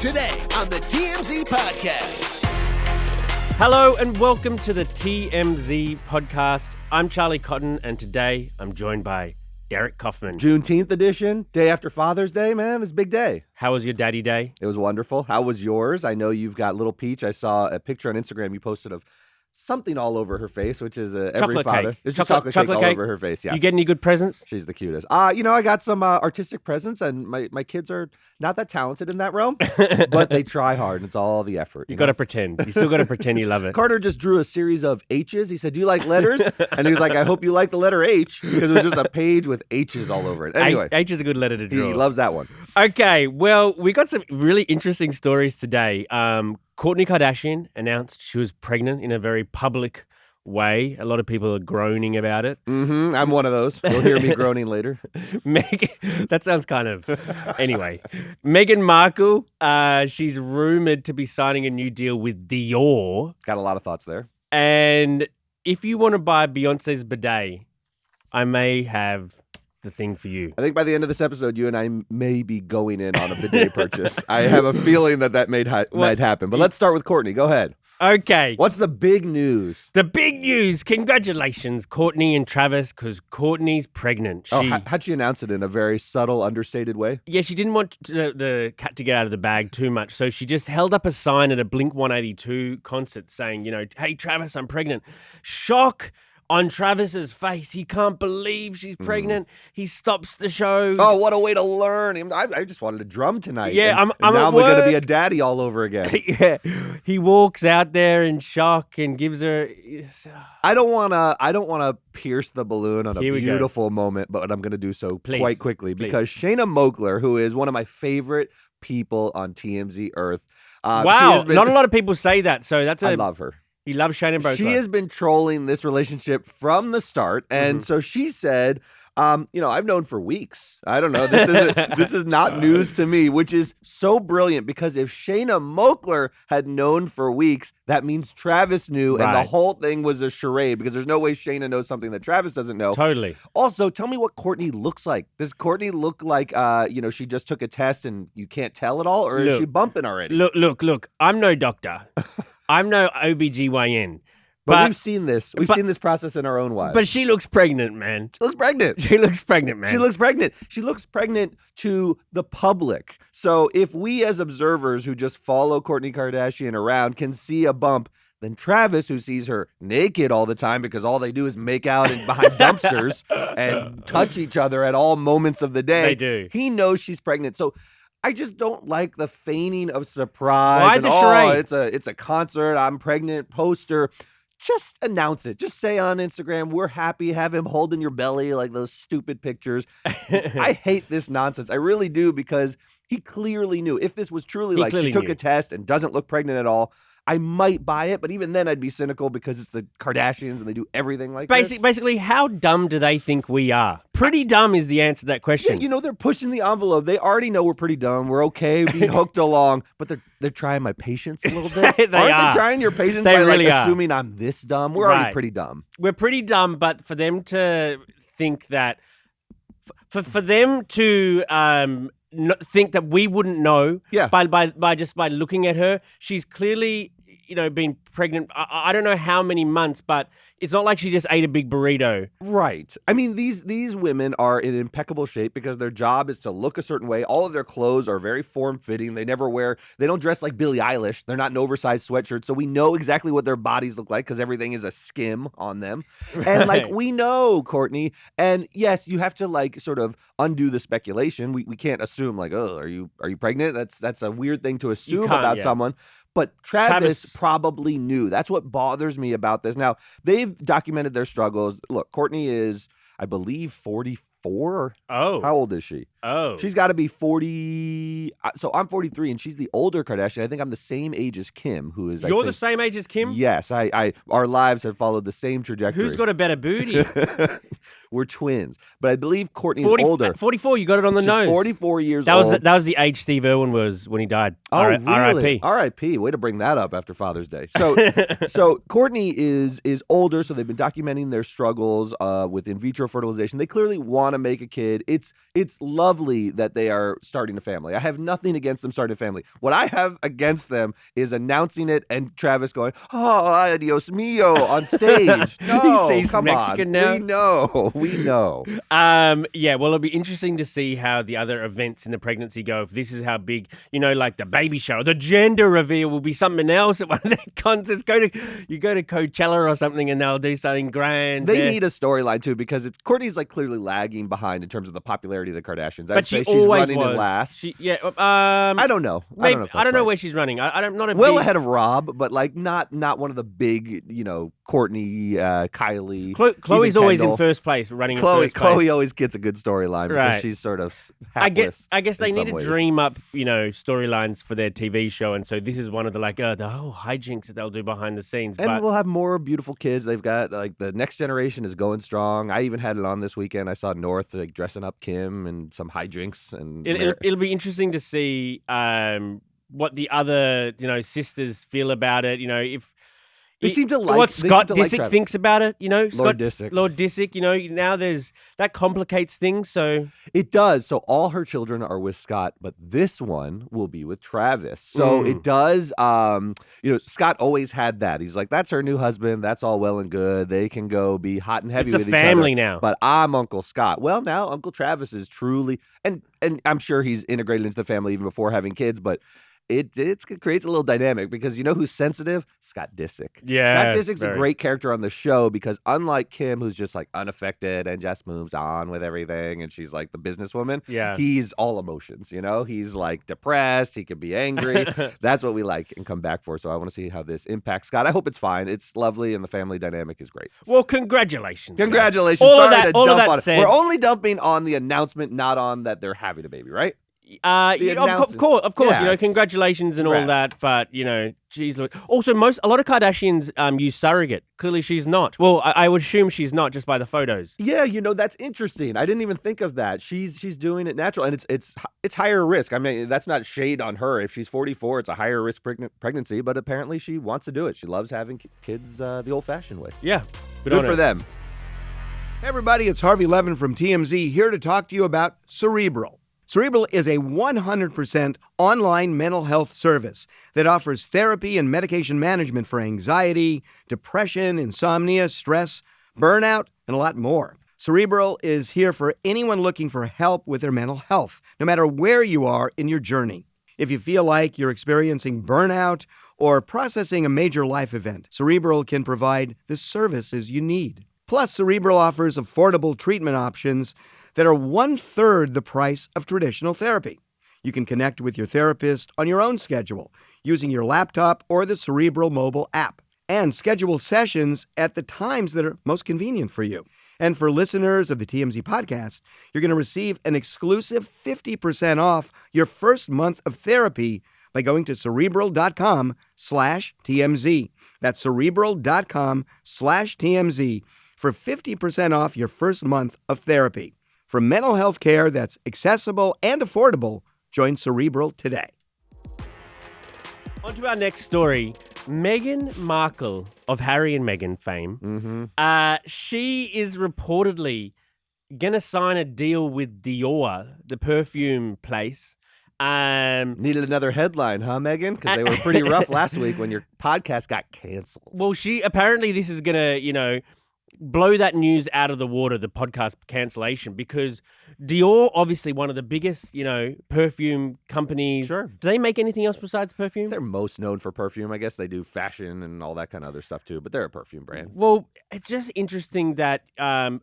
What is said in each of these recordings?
Today on the TMZ Podcast. Hello and welcome to the TMZ Podcast. I'm Charlie Cotton and today I'm joined by Derek Kaufman. Juneteenth edition, day after Father's Day, man. It's a big day. How was your daddy day? It was wonderful. How was yours? I know you've got little Peach. I saw a picture on Instagram you posted of something all over her face, which is every chocolate father. cake. It's just chocolate cake all over her face, yes. You get any good presents? She's the cutest. I got some artistic presents, and my kids are not that talented in that realm, but they try hard, and it's all the effort. You got to pretend. You still got to pretend you love it. Carter just drew a series of H's. He said, do you like letters? And he was like, I hope you like the letter H, because it was just a page with H's all over it. Anyway. H is a good letter to draw. He loves that one. Okay, well, we got some really interesting stories today. Kourtney Kardashian announced she was pregnant in a very public way. A lot of people are groaning about it. Mm-hmm. I'm one of those. You'll hear me groaning later. That sounds kind of... Anyway, Meghan Markle, she's rumored to be signing a new deal with Dior. Got a lot of thoughts there. And if you want to buy Beyonce's bidet, I may have the thing for you. I think by the end of this episode, you and I may be going in on a bidet purchase. I have a feeling that might happen. But let's start with Kourtney. Go ahead. Okay. What's the big news? The big news. Congratulations, Kourtney and Travis, because Kourtney's pregnant. How'd she announce it in a very subtle, understated way? Yeah, she didn't want the cat to get out of the bag too much, so she just held up a sign at a Blink-182 concert saying, hey, Travis, I'm pregnant. Shock on Travis's face. He can't believe she's pregnant. He stops the show. Oh, what a way to learn. I just wanted to drum tonight. Yeah, and I'm now at I'm going to work. be a daddy all over again. Yeah, he walks out there in shock and gives her... I don't want to pierce the balloon on a Here we go. beautiful moment, but I'm going to do so Please. quite quickly Please. because Shayna Mogler, who is one of my favorite people on TMZ Earth. Wow, not a lot of people say that, so that's I love her. You love Shayna Mogler. She has been trolling this relationship from the start, and so she said, I've known for weeks. I don't know. This is not news to me, which is so brilliant because if Shayna Mogler had known for weeks, that means Travis knew, and the whole thing was a charade because there's no way Shayna knows something that Travis doesn't know. Totally. Also, tell me what Kourtney looks like. Does Kourtney look like, she just took a test and you can't tell at all, or is she bumping already? Look. I'm no doctor. I'm no OBGYN. But we've seen this. We've seen this process in our own wives. But she looks pregnant, man. She looks pregnant. She looks pregnant, man. She looks pregnant. She looks pregnant to the public. So if we as observers who just follow Kourtney Kardashian around can see a bump, then Travis, who sees her naked all the time because all they do is make out behind dumpsters and touch each other at all moments of the day. They do. He knows she's pregnant. So I just don't like the feigning of surprise. Why the charade? It's a concert. I'm pregnant poster. Just announce it. Just say on Instagram, we're happy. Have him holding your belly like those stupid pictures. I hate this nonsense. I really do because he clearly knew. If this was truly like she took a test and doesn't look pregnant at all, I might buy it, but even then I'd be cynical because it's the Kardashians and they do everything like this. Basically, how dumb do they think we are? Pretty dumb is the answer to that question. Yeah, they're pushing the envelope. They already know we're pretty dumb. We're okay being hooked along, but they're trying my patience a little bit. Aren't they trying your patience by really assuming I'm this dumb? We're already pretty dumb. We're pretty dumb, but for them to think that, for them to think that we wouldn't know by looking at her, she's clearly been pregnant. I don't know how many months, but it's not like she just ate a big burrito. Right. I mean, these women are in impeccable shape because their job is to look a certain way. All of their clothes are very form-fitting. They don't dress like Billie Eilish. They're not in oversized sweatshirts. So we know exactly what their bodies look like because everything is a skim on them. And we know, Kourtney. And yes, you have to sort of undo the speculation. We can't assume oh, are you pregnant? That's a weird thing to assume about someone. But Travis probably knew. That's what bothers me about this. Now, they've documented their struggles. Look, Kourtney is, I believe, 44. Oh. How old is she? Oh. She's got to be 40. So I'm 43, and she's the older Kardashian. I think I'm the same age as Kim, who is, You're the same age as Kim? Yes. Our lives have followed the same trajectory. Who's got a better booty? We're twins. But I believe Kourtney's older. 44, you got it on the nose. 44 years old. That was the age Steve Irwin was when he died. Oh, really? R.I.P. R.I.P. Way to bring that up after Father's Day. So Kourtney is older, so they've been documenting their struggles with in vitro fertilization. They clearly want to make a kid. It's love lovely that they are starting a family. I have nothing against them starting a family. What I have against them is announcing it and Travis going, "Oh, Dios mío," on stage. No, He's come Mexican on. now. We know. Yeah, well, it'll be interesting to see how the other events in the pregnancy go. If this is how big, like the baby shower, the gender reveal will be something else at one of their concerts. You go to Coachella or something and they'll do something grand. They need a storyline too because Kourtney's like clearly lagging behind in terms of the popularity of the Kardashians. But she's always running in last. I don't know. Maybe, I don't know right. where she's running. I'm not ahead of Rob, but like not one of the big, Kourtney, Kylie. Chloe's always in first place, running in first place. Chloe always gets a good storyline because she's sort of hapless. I guess they need to dream up, storylines for their TV show, and so this is one of the whole hijinks that they'll do behind the scenes. And we'll have more beautiful kids. They've got the next generation is going strong. I even had it on this weekend. I saw North dressing up Kim and some hijinks, and it'll be interesting to see what the other sisters feel about it. If they seem to like what Scott Disick thinks about it. Lord Disick. Lord Disick. Now that complicates things. So it does. So all her children are with Scott, but this one will be with Travis. So it does. Scott always had that. He's like, that's her new husband. That's all well and good. They can go be hot and heavy with each other. It's a family now. But I'm Uncle Scott. Well, now Uncle Travis is truly, and I'm sure he's integrated into the family even before having kids, but it creates a little dynamic because you know who's sensitive? Scott Disick. Yeah, Scott Disick's a great character on the show because unlike Kim, who's just like unaffected and just moves on with everything, and she's like the businesswoman, he's all emotions, He's like depressed, he can be angry. That's what we like and come back for. So I want to see how this impacts Scott. I hope it's fine. It's lovely and the family dynamic is great. Well, congratulations. Congratulations. All of that said. We're only dumping on the announcement, not on that they're having a baby, right? Of course, congratulations and all that, but geez, look. Also, a lot of Kardashians use surrogate. Clearly, she's not. Well, I would assume she's not just by the photos. Yeah, that's interesting. I didn't even think of that. She's doing it natural, and it's higher risk. I mean, that's not shade on her. If she's 44, it's a higher risk pregnancy, but apparently she wants to do it. She loves having kids the old-fashioned way. Yeah, good for them. Hey, everybody, it's Harvey Levin from TMZ here to talk to you about CEREBRAL. CEREBRAL is a 100% online mental health service that offers therapy and medication management for anxiety, depression, insomnia, stress, burnout, and a lot more. CEREBRAL is here for anyone looking for help with their mental health, no matter where you are in your journey. If you feel like you're experiencing burnout or processing a major life event, CEREBRAL can provide the services you need. Plus, CEREBRAL offers affordable treatment options that are 1/3 the price of traditional therapy. You can connect with your therapist on your own schedule using your laptop or the CEREBRAL mobile app and schedule sessions at the times that are most convenient for you. And for listeners of the TMZ podcast, you're going to receive an exclusive 50% off your first month of therapy by going to cerebral.com/TMZ. That's cerebral.com/TMZ for 50% off your first month of therapy. For mental health care that's accessible and affordable, join CEREBRAL today. On to our next story. Meghan Markle of Harry and Meghan fame. She is reportedly going to sign a deal with Dior, the perfume place. Needed another headline, huh, Meghan? Because they were pretty rough last week when your podcast got canceled. Well, apparently this is going to, blow that news out of the water, the podcast cancellation, because Dior, obviously one of the biggest, perfume companies. Sure. Do they make anything else besides perfume? They're most known for perfume. I guess they do fashion and all that kind of other stuff too, but they're a perfume brand. Well, it's just interesting that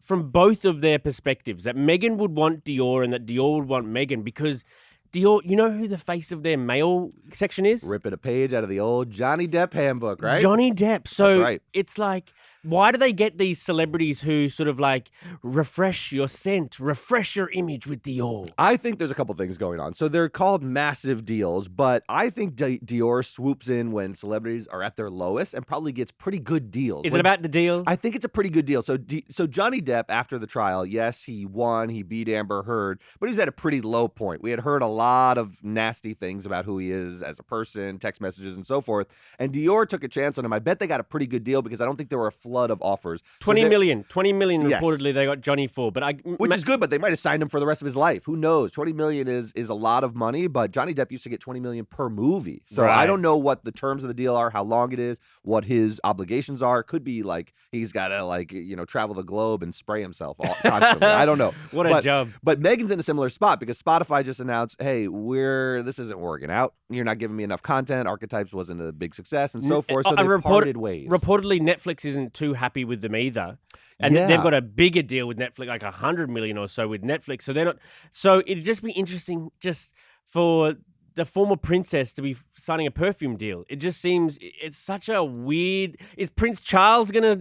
from both of their perspectives, that Meghan would want Dior and that Dior would want Meghan, because Dior, you know who the face of their male section is? Ripping a page out of the old Johnny Depp handbook, right? Johnny Depp. So that's right. It's like, why do they get these celebrities who sort of like refresh your scent, refresh your image with Dior? I think there's a couple things going on. So they're called massive deals, but I think Dior swoops in when celebrities are at their lowest and probably gets pretty good deals. Is it about the deal? I think it's a pretty good deal. So Johnny Depp, after the trial, yes, he won. He beat Amber Heard, but he's at a pretty low point. We had heard a lot of nasty things about who he is as a person, text messages and so forth, and Dior took a chance on him. I bet they got a pretty good deal because I don't think there were flood of offers. 20 million Yes. reportedly they got Johnny for, but which is good, but they might have signed him for the rest of his life. Who knows? 20 million is a lot of money, but Johnny Depp used to get 20 million per movie. So Right. I don't know what the terms of the deal are, how long it is, what his obligations are. It could be like he's got to travel the globe and spray himself constantly. I don't know. What a job. But Meghan's in a similar spot because Spotify just announced, hey, this isn't working out. You're not giving me enough content. Archetypes wasn't a big success and so forth. So they parted ways. Reportedly, Netflix isn't too happy with them either. And they've got a bigger deal with Netflix, like 100 million or so with Netflix. So they're not. So it'd just be interesting just for the former princess to be signing a perfume deal. It just seems it's such a weird. Is Prince Charles gonna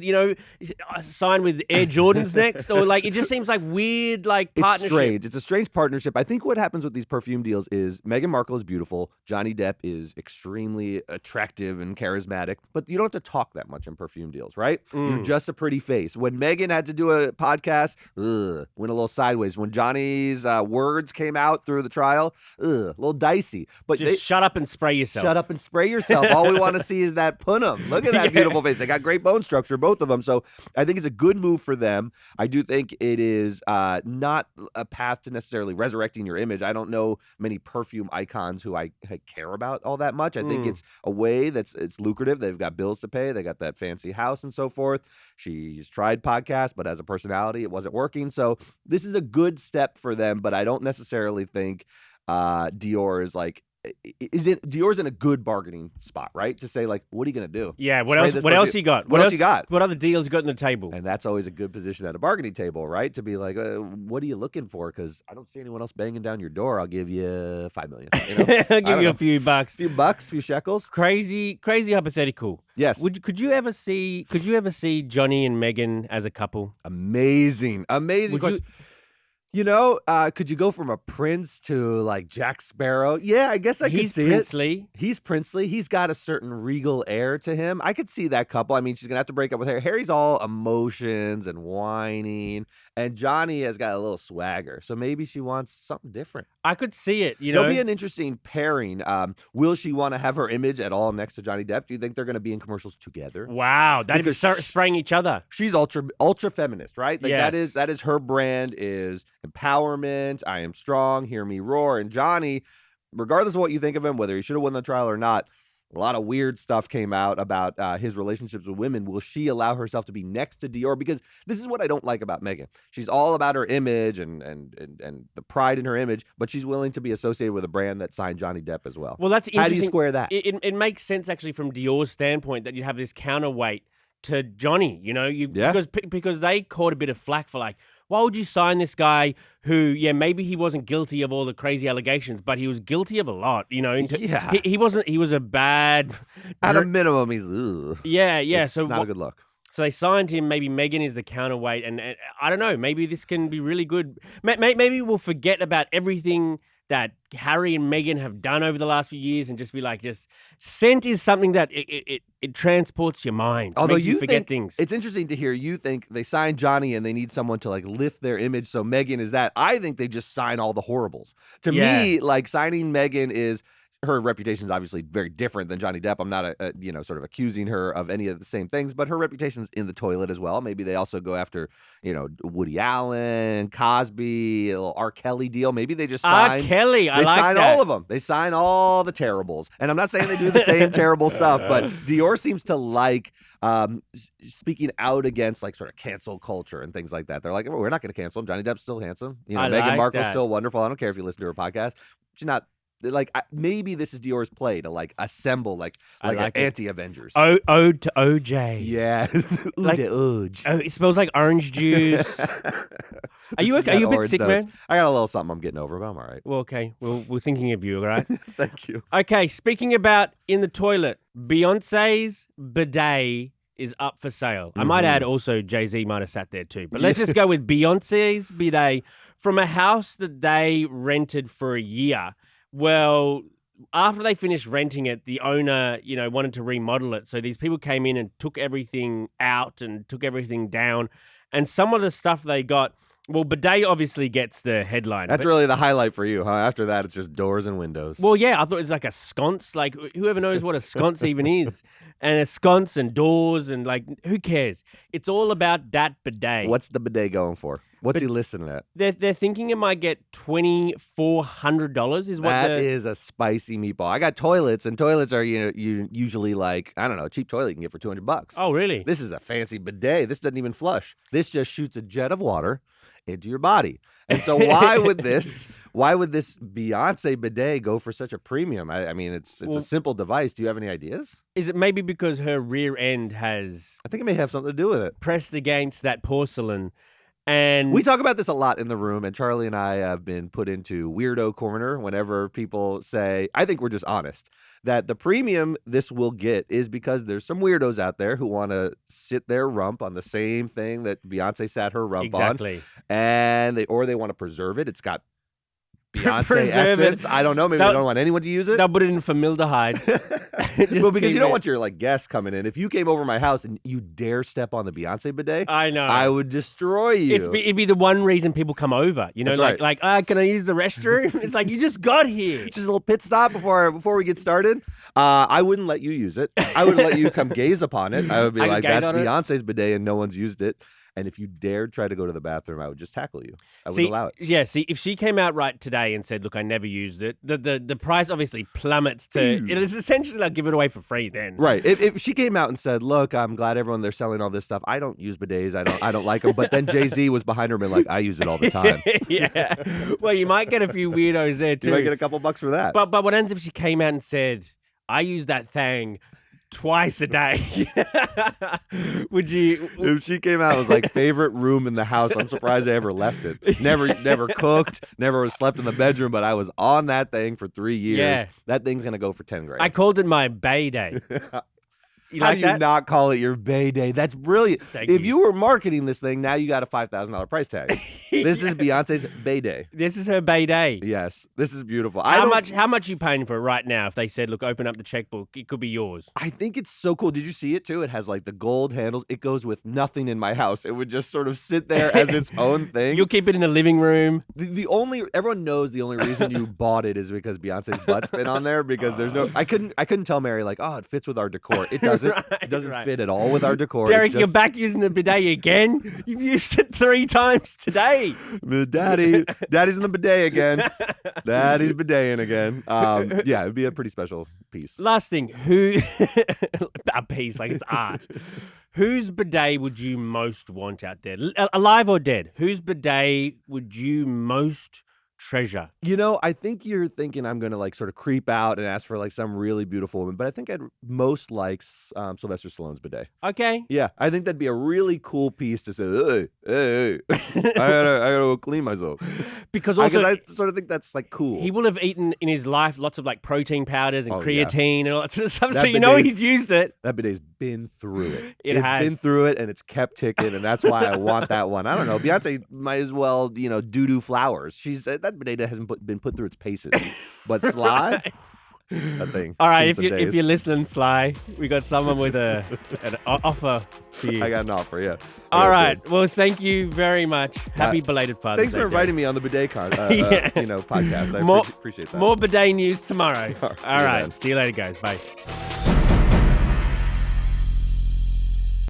sign with Air Jordans next, or it just seems like weird partnership? It's strange. It's a strange partnership. I think what happens with these perfume deals is Meghan Markle is beautiful, Johnny Depp is extremely attractive and charismatic, but you don't have to talk that much in perfume deals, right? You're just a pretty face. When Meghan had to do a podcast, went a little sideways. When Johnny's words came out through the trial, a little dicey. But just shut up and spray yourself. Shut up and spray yourself. All we want to see is that punum. Look at that beautiful face. They got great bone structure, both of them. So I think it's a good move for them. I do think it is not a path to necessarily resurrecting your image. I don't know many perfume icons who I care about all that much. I think it's a way it's lucrative. They've got bills to pay. They got that fancy house and so forth. She's tried podcasts, but as a personality, it wasn't working. So this is a good step for them, but I don't necessarily think Dior is Dior's in a good bargaining spot, right? To say what are you gonna do? Yeah. What else you got? What else you got? What other deals you got on the table? And that's always a good position at a bargaining table, right? To be like, what are you looking for? Because I don't see anyone else banging down your door. I'll give you $5 million. I'll give you a few bucks. Few shekels. Crazy hypothetical. Yes. Could you ever see Johnny and Meghan as a couple? Amazing question. Could you go from a prince to Jack Sparrow? Yeah, I guess I could see princely. He's princely. He's got a certain regal air to him. I could see that couple. I mean, she's going to have to break up with Harry. Harry's all emotions and whining, and Johnny has got a little swagger. So maybe she wants something different. I could see it, It'll be an interesting pairing. Will she want to have her image at all next to Johnny Depp? Do you think they're going to be in commercials together? Wow, that'd be spraying each other. She's ultra feminist, right? Yes. That is her brand is empowerment. I am strong. Hear me roar. And Johnny, regardless of what you think of him, whether he should have won the trial or not, a lot of weird stuff came out about his relationships with women. Will she allow herself to be next to Dior? Because this is what I don't like about Meghan. She's all about her image and the pride in her image, but she's willing to be associated with a brand that signed Johnny Depp as well. Well, that's interesting. How do you square that? It makes sense actually from Dior's standpoint that you have this counterweight to Johnny. Because they caught a bit of flack for why would you sign this guy who, maybe he wasn't guilty of all the crazy allegations, but he was guilty of a lot, He was a bad... At a minimum, he's... Ugh. Yeah. It's not a good look. So they signed him. Maybe Meghan is the counterweight. And I don't know, maybe this can be really good. Maybe we'll forget about everything that Harry and Meghan have done over the last few years and just be just scent is something that it transports your mind. Although makes you forget things. It's interesting to hear you think they signed Johnny and they need someone to lift their image. So Meghan is that. I think they just sign all the horribles. To me, signing Meghan is... Her reputation is obviously very different than Johnny Depp. I'm not, sort of accusing her of any of the same things, but her reputation's in the toilet as well. Maybe they also go after, Woody Allen, Cosby, a little R. Kelly deal. Maybe they just sign... R. Kelly, I like that. They sign all of them. They sign all the terribles. And I'm not saying they do the same terrible stuff, but Dior seems to speaking out against sort of cancel culture and things like that. They're we're not going to cancel him. Johnny Depp's still handsome. Meghan Markle's still wonderful. I don't care if you listen to her podcast. She's not... maybe this is Dior's play to assemble an anti-Avengers. Ode to OJ. Yeah. Ode. Oh, it smells like orange juice. Are you a bit sick, man? I got a little something I'm getting over, but I'm all right. Well, okay. We're thinking of you, all right? Thank you. Okay, speaking about in the toilet, Beyonce's bidet is up for sale. Mm-hmm. I might add also Jay-Z might have sat there too. But let's just go with Beyonce's bidet from a house that they rented for a year. Well, after they finished renting it, the owner, wanted to remodel it. So these people came in and took everything out and took everything down. And some of the stuff they got Well, bidet obviously gets the headline. That's really the highlight for you, huh? After that, it's just doors and windows. Well, yeah, I thought it was like a sconce. Like, whoever knows what a sconce even is. And a sconce and doors and, like, who cares? It's all about that bidet. What's the bidet going for? What's he listening at? They're thinking it might get $2,400 is what That is a spicy meatball. I got toilets, and toilets are, you usually like, I don't know, a cheap toilet you can get for $200. Oh, really? This is a fancy bidet. This doesn't even flush. This just shoots a jet of water into your body. And so why would this Beyonce bidet go for such a premium? I mean, it's a simple device. Do you have any ideas? Is it maybe because her rear end has I think it may have something to do with it. pressed against that porcelain? And we talk about this a lot in the room, and Charlie and I have been put into weirdo corner whenever people say, I think we're just honest, that the premium this will get is because there's some weirdos out there who want to sit their rump on the same thing that Beyonce sat her rump exactly. on. And they want to preserve it. It's got Beyonce Preserve essence. it. I don't know. Maybe they don't want anyone to use it. They'll put it in formaldehyde. Well, because you don't want your guests coming in. If you came over my house and you dare step on the Beyonce bidet, I know. I would destroy you. It'd be the one reason people come over. You know, That's like can I use the restroom? It's like, you just got here. Just a little pit stop before we get started. I wouldn't let you use it. I wouldn't let you come gaze upon it. I would be like, that's Beyonce's bidet and no one's used it. And if you dared try to go to the bathroom, I would just tackle you. I wouldn't allow it. Yeah, see, if she came out right today and said, look, I never used it, the price obviously plummets to, it is essentially like give it away for free then. Right. If she came out and said, look, I'm glad everyone, they're selling all this stuff. I don't use bidets. I don't like them. But then Jay-Z was behind her and been like, I use it all the time. Yeah. Well, you might get a few weirdos there too. You might get a couple bucks for that. But what ends if she came out and said, I use that thing twice a day? Would you? If she came out and was like, favorite room in the house, I'm surprised I ever left it. Never cooked, never slept in the bedroom, but I was on that thing for 3 years. Yeah. That thing's going to go for 10 grand. I called it my bidet. How do you not call it your bidet? That's brilliant. If you were marketing this thing, now you got a $5,000 price tag. This is Beyonce's bidet. This is her bidet. Yes, this is beautiful. How much are you paying for it right now? If they said, look, open up the checkbook, it could be yours. I think it's so cool. Did you see it too? It has like the gold handles. It goes with nothing in my house. It would just sort of sit there as its own thing. You'll keep it in the living room. Everyone knows the only reason you bought it is because Beyonce's butt's been on there, because there's no, I couldn't tell Mary like, oh, it fits with our decor. It doesn't. It doesn't fit at all with our decor. Derek, you're back using the bidet again. You've used it 3 times today. Daddy's in the bidet again. Daddy's bideting again. Yeah, it'd be a pretty special piece. Last thing, a piece, like it's art. Whose bidet would you most want out there? Alive or dead? Whose bidet would you most treasure? I think you're thinking I'm going to like sort of creep out and ask for like some really beautiful woman, but I think I'd most like Sylvester Stallone's bidet. Okay. Yeah, I think that'd be a really cool piece to say, hey, I gotta go clean myself. Because also, I sort of think that's like cool. He will have eaten in his life lots of like protein powders and creatine and all that sort of stuff, that so he's used it. That bidet's been through it. It's been through it, and it's kept ticking, and that's why I want that one. I don't know. Beyonce might as well, doo-doo flowers. That bidet hasn't been put through its paces. But Sly, that thing. All right, if you're listening, Sly, we got someone with an offer for you. I got an offer, yeah. All right. Well, thank you very much. Happy belated Father's Day. Thanks for inviting me on the bidet podcast. I appreciate that. More bidet news tomorrow. All right. See you later, guys. Bye.